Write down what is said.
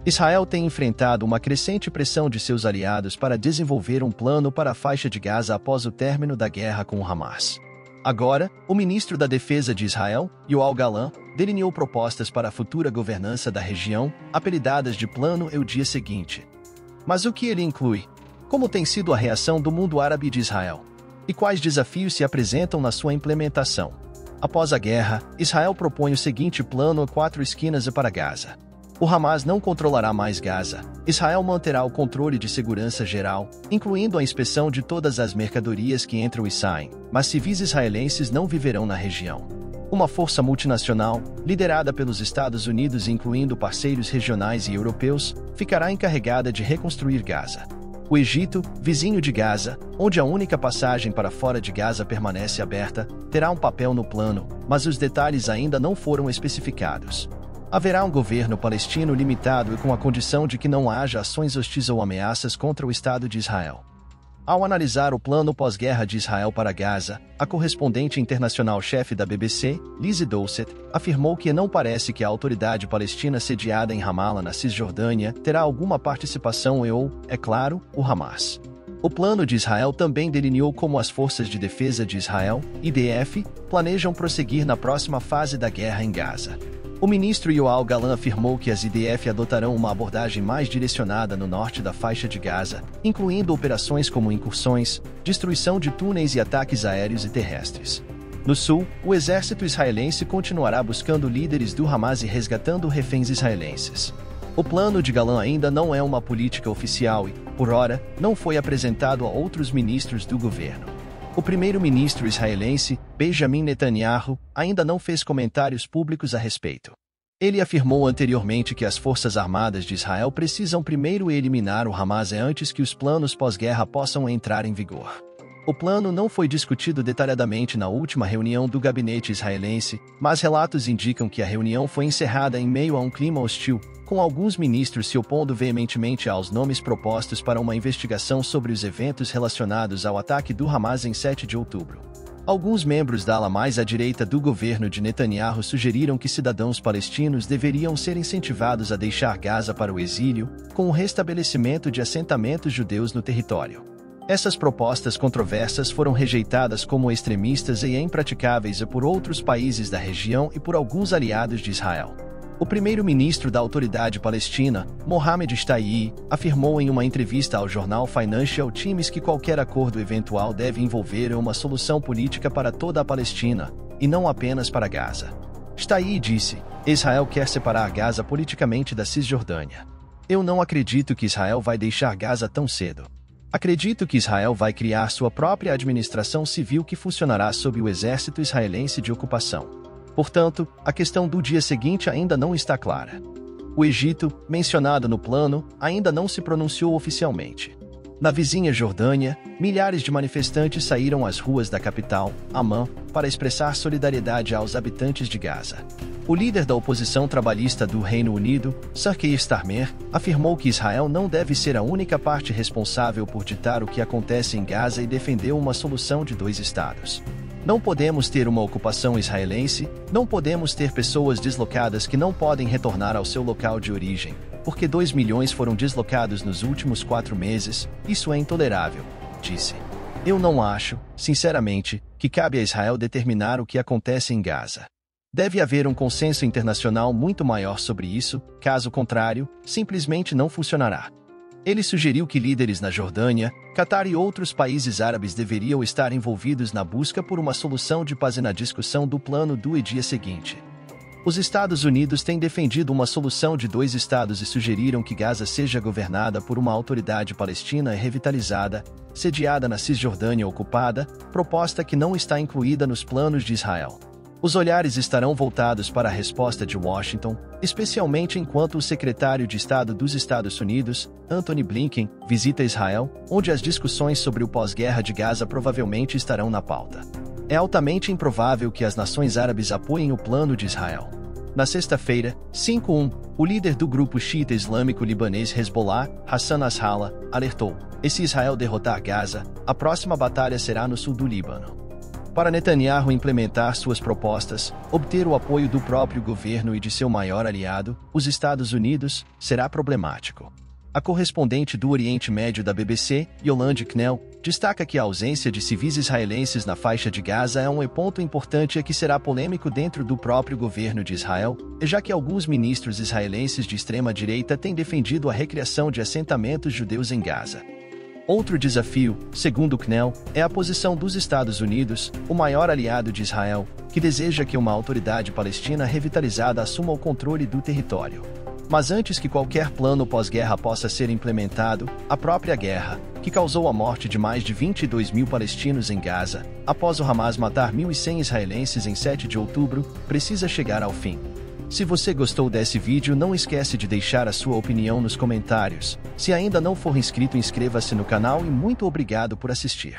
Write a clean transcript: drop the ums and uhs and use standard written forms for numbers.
Israel tem enfrentado uma crescente pressão de seus aliados para desenvolver um plano para a faixa de Gaza após o término da guerra com o Hamas. Agora, o ministro da Defesa de Israel, Yoav Gallant, delineou propostas para a futura governança da região, apelidadas de Plano E o Dia Seguinte. Mas o que ele inclui? Como tem sido a reação do mundo árabe de Israel? E quais desafios se apresentam na sua implementação? Após a guerra, Israel propõe o seguinte plano a 4 esquinas para Gaza. O Hamas não controlará mais Gaza. Israel manterá o controle de segurança geral, incluindo a inspeção de todas as mercadorias que entram e saem, mas civis israelenses não viverão na região. Uma força multinacional, liderada pelos Estados Unidos incluindo parceiros regionais e europeus, ficará encarregada de reconstruir Gaza. O Egito, vizinho de Gaza, onde a única passagem para fora de Gaza permanece aberta, terá um papel no plano, mas os detalhes ainda não foram especificados. Haverá um governo palestino limitado e com a condição de que não haja ações hostis ou ameaças contra o Estado de Israel. Ao analisar o plano pós-guerra de Israel para Gaza, a correspondente internacional-chefe da BBC, Lizzie Dossett, afirmou que não parece que a autoridade palestina sediada em Ramallah, na Cisjordânia, terá alguma participação ou, é claro, o Hamas. O plano de Israel também delineou como as Forças de Defesa de Israel, IDF, planejam prosseguir na próxima fase da guerra em Gaza. O ministro Yoav Gallant afirmou que as IDF adotarão uma abordagem mais direcionada no norte da faixa de Gaza, incluindo operações como incursões, destruição de túneis e ataques aéreos e terrestres. No sul, o exército israelense continuará buscando líderes do Hamas e resgatando reféns israelenses. O plano de Gallant ainda não é uma política oficial e, por ora, não foi apresentado a outros ministros do governo. O primeiro-ministro israelense, Benjamin Netanyahu, ainda não fez comentários públicos a respeito. Ele afirmou anteriormente que as Forças Armadas de Israel precisam primeiro eliminar o Hamas antes que os planos pós-guerra possam entrar em vigor. O plano não foi discutido detalhadamente na última reunião do gabinete israelense, mas relatos indicam que a reunião foi encerrada em meio a um clima hostil, com alguns ministros se opondo veementemente aos nomes propostos para uma investigação sobre os eventos relacionados ao ataque do Hamas em 7 de outubro. Alguns membros da ala mais à direita do governo de Netanyahu sugeriram que cidadãos palestinos deveriam ser incentivados a deixar Gaza para o exílio, com o restabelecimento de assentamentos judeus no território. Essas propostas controversas foram rejeitadas como extremistas e impraticáveis por outros países da região e por alguns aliados de Israel. O primeiro-ministro da Autoridade Palestina, Mohamed Shtayyeh, afirmou em uma entrevista ao jornal Financial Times que qualquer acordo eventual deve envolver uma solução política para toda a Palestina, e não apenas para Gaza. Shtayyeh disse: Israel quer separar Gaza politicamente da Cisjordânia. Eu não acredito que Israel vai deixar Gaza tão cedo. Acredito que Israel vai criar sua própria administração civil que funcionará sob o exército israelense de ocupação. Portanto, a questão do dia seguinte ainda não está clara. O Egito, mencionado no plano, ainda não se pronunciou oficialmente. Na vizinha Jordânia, milhares de manifestantes saíram às ruas da capital, Amman, para expressar solidariedade aos habitantes de Gaza. O líder da oposição trabalhista do Reino Unido, Sir Keir Starmer, afirmou que Israel não deve ser a única parte responsável por ditar o que acontece em Gaza e defendeu uma solução de 2 estados. Não podemos ter uma ocupação israelense, não podemos ter pessoas deslocadas que não podem retornar ao seu local de origem, porque 2 milhões foram deslocados nos últimos 4 meses, isso é intolerável, disse. Eu não acho, sinceramente, que cabe a Israel determinar o que acontece em Gaza. Deve haver um consenso internacional muito maior sobre isso, caso contrário, simplesmente não funcionará. Ele sugeriu que líderes na Jordânia, Catar e outros países árabes deveriam estar envolvidos na busca por uma solução de paz e na discussão do plano do dia seguinte. Os Estados Unidos têm defendido uma solução de 2 estados e sugeriram que Gaza seja governada por uma autoridade palestina revitalizada, sediada na Cisjordânia ocupada, proposta que não está incluída nos planos de Israel. Os olhares estarão voltados para a resposta de Washington, especialmente enquanto o secretário de Estado dos Estados Unidos, Antony Blinken, visita Israel, onde as discussões sobre o pós-guerra de Gaza provavelmente estarão na pauta. É altamente improvável que as nações árabes apoiem o plano de Israel. Na sexta-feira, 5/1, o líder do grupo xiita islâmico libanês Hezbollah, Hassan Nasrallah, alertou: "E se Israel derrotar Gaza, a próxima batalha será no sul do Líbano." Para Netanyahu implementar suas propostas, obter o apoio do próprio governo e de seu maior aliado, os Estados Unidos, será problemático. A correspondente do Oriente Médio da BBC, Yolande Knell, destaca que a ausência de civis israelenses na faixa de Gaza é um ponto importante e que será polêmico dentro do próprio governo de Israel, já que alguns ministros israelenses de extrema-direita têm defendido a recriação de assentamentos judeus em Gaza. Outro desafio, segundo Knell, é a posição dos Estados Unidos, o maior aliado de Israel, que deseja que uma autoridade palestina revitalizada assuma o controle do território. Mas antes que qualquer plano pós-guerra possa ser implementado, a própria guerra, que causou a morte de mais de 22 mil palestinos em Gaza, após o Hamas matar 1.100 israelenses em 7 de outubro, precisa chegar ao fim. Se você gostou desse vídeo, não esquece de deixar a sua opinião nos comentários. Se ainda não for inscrito, inscreva-se no canal e muito obrigado por assistir.